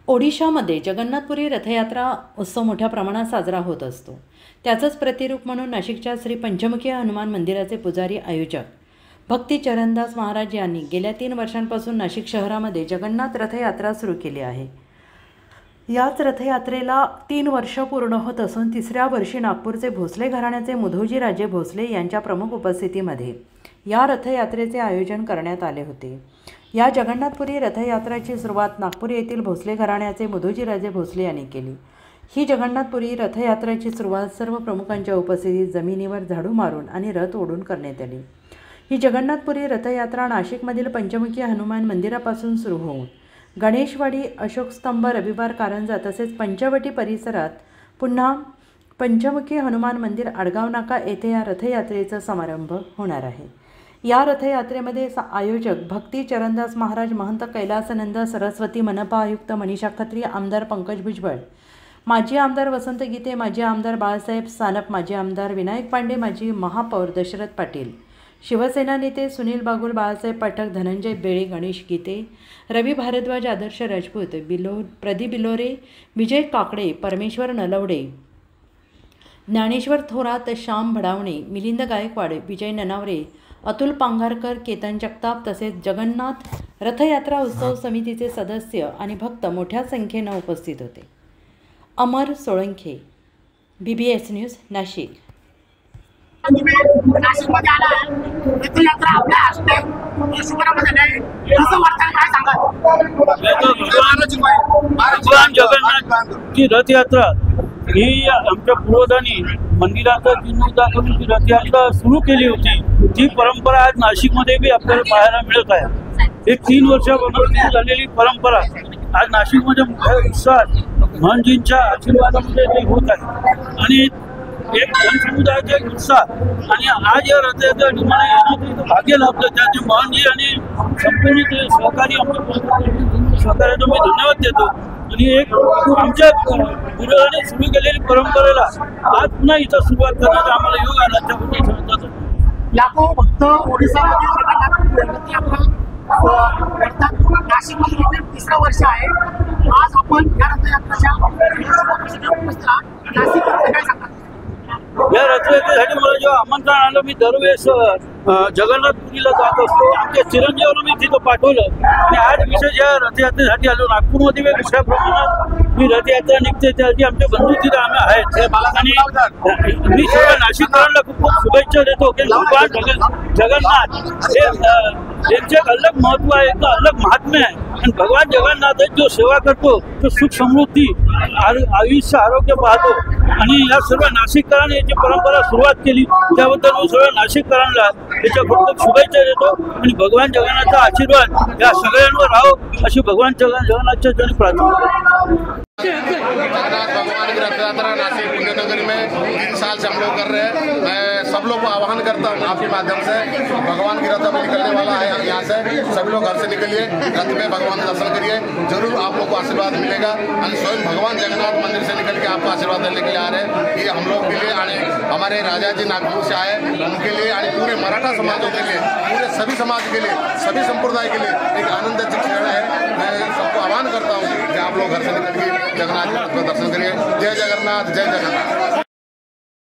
ओडिशामध्ये जगन्नाथपुरी रथयात्रा उत्सव मोठ्या प्रमाणात साजरा होत असतो। त्याचंच प्रतिरूप म्हणून नाशिकच्या श्री पंचमुखी हनुमान मंदिराचे पुजारी आयोजक भक्ती चरणदास महाराज यांनी गेल्या 3 वर्षांपासून नाशिक शहरामध्ये जगन्नाथ रथयात्रा सुरू केली आहे। याच रथयात्रेला 3 वर्ष पूर्ण होत असून 3ऱ्या वर्षी नागपूरचे भोसले घराण्याचे मुधोजी राजे भोसले यांच्या प्रमुख उपस्थितीमध्ये या रथयात्रेचे आयोजन करण्यात आले होते। या जगन्नाथपुरी रथयात्रेची सुरुवात नागपूर येथील भोसले घराण्याचे मुधोजी राजे भोसले यांनी केली। ही जगन्नाथपुरी रथयात्रेची सुरुवात सर्व प्रमुखांच्या उपस्थितीत जमिनीवर झाडू मारून आणि रथ ओढून करण्यात आली। ही जगन्नाथपुरी रथयात्रा नाशिकमधील पंचमुखी हनुमान मंदिरापासून सुरू होऊन गणेशवाडी, अशोकस्तंभ, रविवार कारंजा तसेच पंचवटी परिसरात पुन्हा पंचमुखी हनुमान मंदिर आडगाव नाका येथे या रथयात्रेचा समारंभ होणार आहे। या रथयात्रेमध्ये आयोजक भक्ती चरणदास महाराज, महंत कैलासानंद सरस्वती, मनपा आयुक्त मनीषा खत्री, आमदार पंकज भुजबळ, माजी आमदार वसंत गीते, माजी आमदार बाळासाहेब सानप, माजी आमदार विनायक पांडे, माजी महापौर दशरथ पाटील, शिवसेना नेते सुनील बागुल, बाळासाहेब पाठक, धनंजय बेळे, गणेश गीते, रवी भारद्वाज, आदर्श राजपूत, प्रदीप बिलोरे, विजय काकडे, परमेश्वर नलवडे, ज्ञानेश्वर थोरात, श्याम भडावणे, मिलिंद गायकवाड, विजय ननावरे, अतुल पांघारकर, केतन जगताप तसेच जगन्नाथ रथयात्रा उत्सव समितीचे सदस्य आणि भक्त मोठ्या संख्येने उपस्थित होते। अमर सोळंखे, BBS न्यूज, नाशिक। नाशिकमध्ये आला रथयात्रा आपल्या हस्ते शुभारंभ झालाय, कसं वाटतं काय सांगा? भगवान जगन्नाथची रथयात्रा ही आमच्या पूर्वजांनी मंदिराचा जीर्णोद्धार करून ती रथयात्रा सुरू केली होती। ती परंपरा आज नाशिकमध्ये बी आपल्याला पाहायला मिळत आहे। एक 3 वर्षापासून सुरू झालेली परंपरा आज नाशिकमध्ये मोठ्या उत्साहात महंजींच्या आशीर्वादामध्ये ते होत आहे आणि एक जनसमुदायाचा एक उत्साह आणि आज या रथयात्रेसाठी मला येण्याचं भाग्य लाभलं। त्याचे महंजी आणि संपूर्ण ते सहकारी आमच्या सहकार्याचा मी धन्यवाद देतो। आणि एक आमच्या पूर्वजांनी सुरू केलेली परंपरेला आज पुन्हा इथं सुरुवात करण्याचा आम्हाला योग आला, त्याबद्दल सांगतात। लाखो भक्त ओडिशामध्ये नाशिकमध्ये 3रं वर्ष आहे। आज आपण या रथयात्रेच्या नाशिकमध्ये काय सांगतात? या रथयात्रेसाठी मला जेव्हा आमंत्रण आलं, मी दरवेळेस जगन्नाथपुरीला जात असतो। आमच्या चिरंजीवाला मी तिथं पाठवलं आणि आज विशेष या रथयात्रेसाठी आलो। नागपूरमध्ये मोठ्या प्रमाणात ही रथयात्रा निघते, त्यासाठी आमचे बंधू तिथं आम्ही आहेत आणि मी सर्व नाशिककरांना खूप शुभेच्छा देतो की भगवान जगन्नाथ यांचे एक अलग महत्व आहे, एक अलग महात्म्य आहे आणि भगवान जगन्नाथ जो सेवा करतो तो सुख समृद्धी आयुष्य आरोग्य पाहतो आणि या सर्व नाशिककरांनी याची परंपरा सुरुवात केली, त्याबद्दल मी सर्व नाशिककरांना त्याच्या खूप शुभेच्छा देतो आणि भगवान जगन्नाथचा आशीर्वाद या सगळ्यांवर राहो अशी भगवान जगन्नाथच्या चरणी प्रार्थना करतो। जगन्नाथ भगवान की रथयात्रा नासिक पुण्यनगरी में 3 साल से हम लोग कर रहे हैं। मैं सब लोग को आह्वान करता हूँ आपके माध्यम से, भगवान की रथ में निकलने वाला है यहाँ से, सभी लोग घर से निकलिए, रथ में भगवान का दर्शन करिए, जरूर आप लोग को आशीर्वाद मिलेगा। और स्वयं भगवान जगन्नाथ मंदिर से निकल के आपको आशीर्वाद देने के लिए आ रहे हैं। ये हम लोग के लिए और हमारे राजा जी नागपुर से आए उनके लिए और पूरे मराठा समाजों के लिए, पूरे सभी समाज के लिए, सभी संप्रदाय के लिए एक आनंदाची क्षण है। मैं सबको आह्वान करता हूँ कि आप लोग घर से निकल के जगन्नाथ का दर्शन करिए। जय जगन्नाथ, जय जगन्नाथ।